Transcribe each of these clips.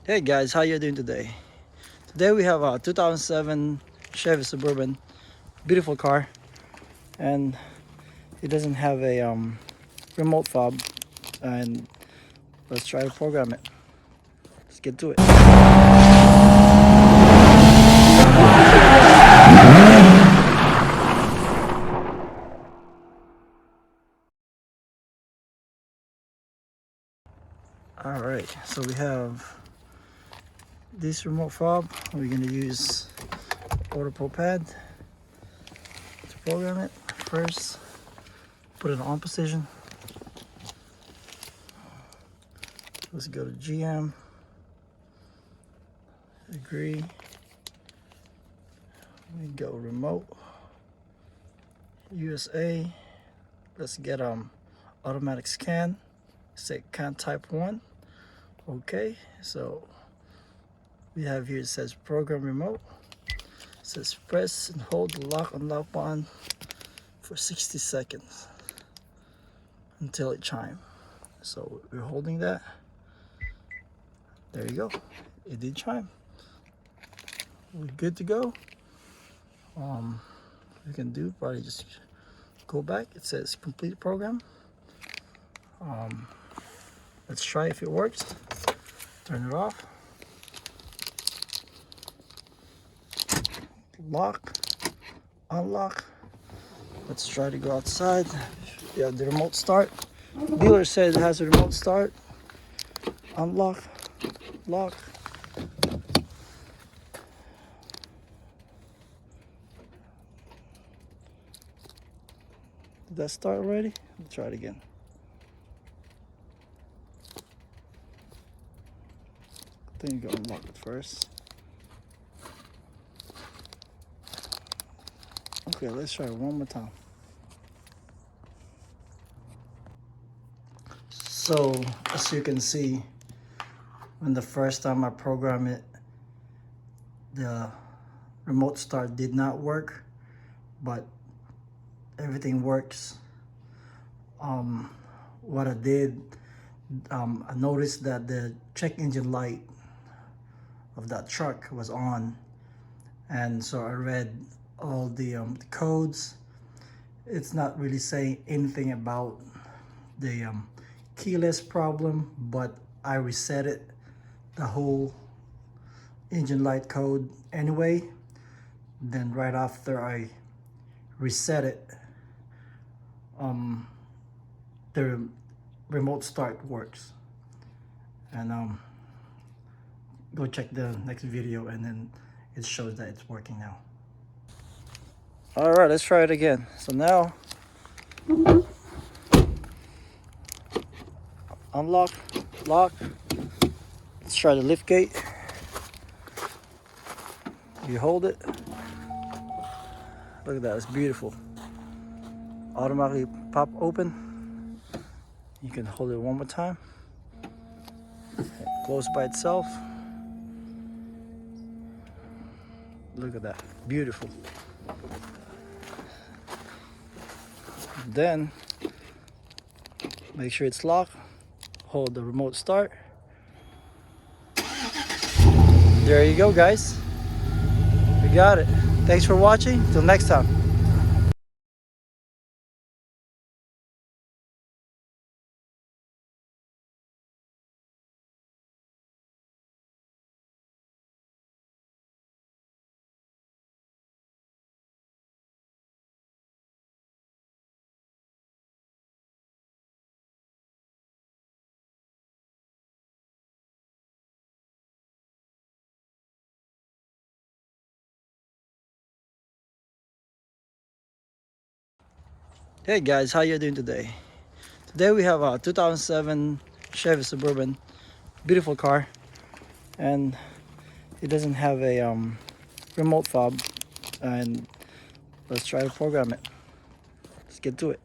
Hey guys, how you doing today? Today we have a 2007 Chevy Suburban, beautiful car, and it doesn't have a remote fob. And let's try to program it. Let's get to it. All right, so we have this remote fob. We're gonna use AutoProPad to program it. First, put it in on position. Let's go to GM. Agree. We go remote. USA. Let's get automatic scan. Say can type 1. Okay, so we have here, it says program remote. It says press and hold the lock unlock button for 60 seconds until it chimes. So we're holding that. There you go, it did chime. We're good to go. We can do probably just go back. It says complete program. Let's try if it works. Turn it off. Lock, unlock. Let's try to go outside. Yeah, the remote start. Dealer said it has a remote start. Unlock, lock. Did that start already? Let's try it again. I think you go unlock it first. Okay, let's try it one more time. So, as you can see, when the first time I programmed it, the remote start did not work, but everything works. What I did, I noticed that the check engine light of that truck was on, and so I read all the codes. It's not really saying anything about the keyless problem, but I reset it, the whole engine light code anyway. Then right after I reset it, the remote start works. And go check the next video, and then it shows that it's working now. All right, let's try it again. So now, unlock, lock. Let's try the lift gate. You hold it. Look at that, it's beautiful. Automatically pop open. You can hold it one more time. Close by itself. Look at that, beautiful. Then make sure it's locked. Hold the remote start. There you go, guys. We got it. Thanks for watching. Till next time. Hey guys, how you doing today? Today we have a 2007 Chevy Suburban, beautiful car, and it doesn't have a remote fob. And let's try to program it. Let's get to it.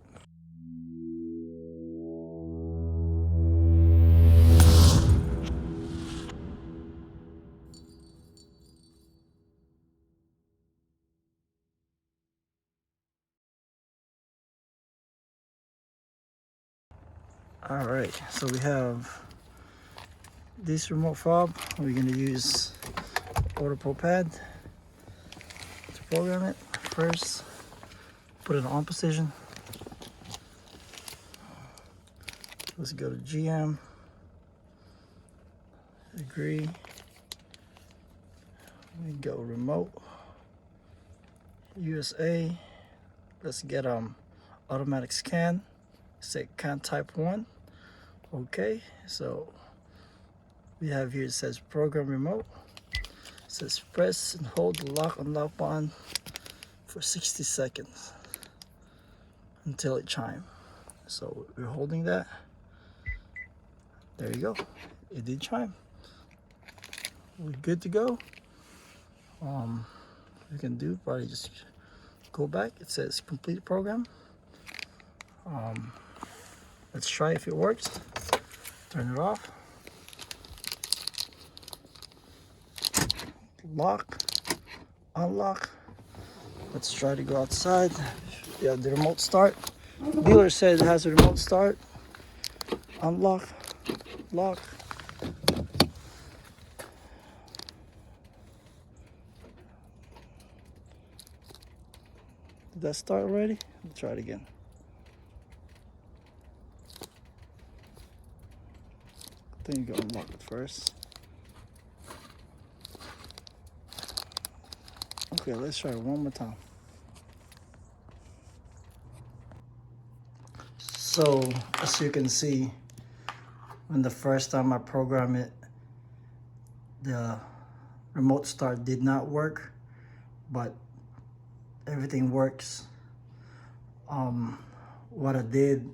All right, so we have this remote fob, we're going to use AutoProPad to program it. First, put it in on position. Let's go to GM, agree. We go remote, USA. Let's get automatic scan. Say can type 1. Okay, so we have here, it says program remote. It says press and hold the lock unlock button for 60 seconds until it chimes. So we're holding that. There you go. It did chime. We're good to go. We can do probably just go back. It says complete program. Let's try if it works. Turn it off. Lock, unlock. Let's try to go outside. Yeah, the remote start. Dealer said it has a remote start. Unlock, lock. Did that start already? Let's try it again. I think you go unlock it first. Okay, let's try it one more time. So, as you can see, when the first time I programmed it, the remote start did not work, but everything works. What I did,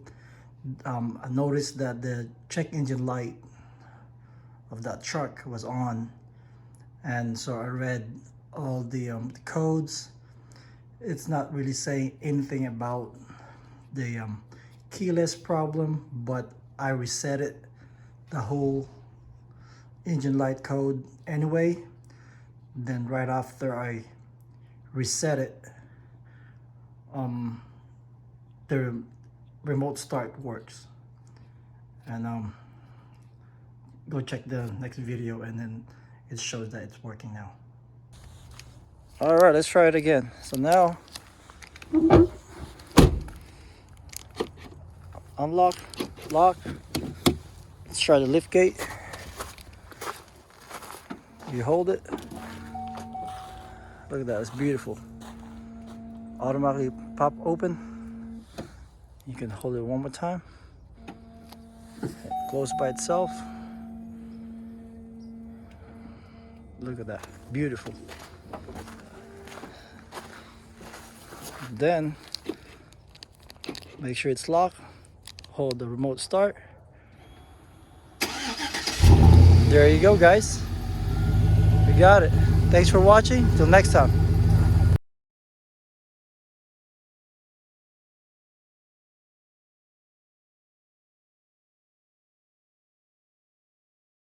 I noticed that the check engine light of that truck was on, and so I read all the codes. It's not really saying anything about the keyless problem, but I reset it, the whole engine light code anyway. Then right after I reset it, the remote start works. And go check the next video, and then it shows that it's working now. All right, let's try it again. So now, unlock, lock. Let's try the lift gate. You hold it. Look at that, it's beautiful. Automatically pop open. You can hold it one more time. Close by itself. Look at that, beautiful. Then make sure it's locked. Hold the remote start. There you go, guys. We got it. Thanks for watching. Till next time.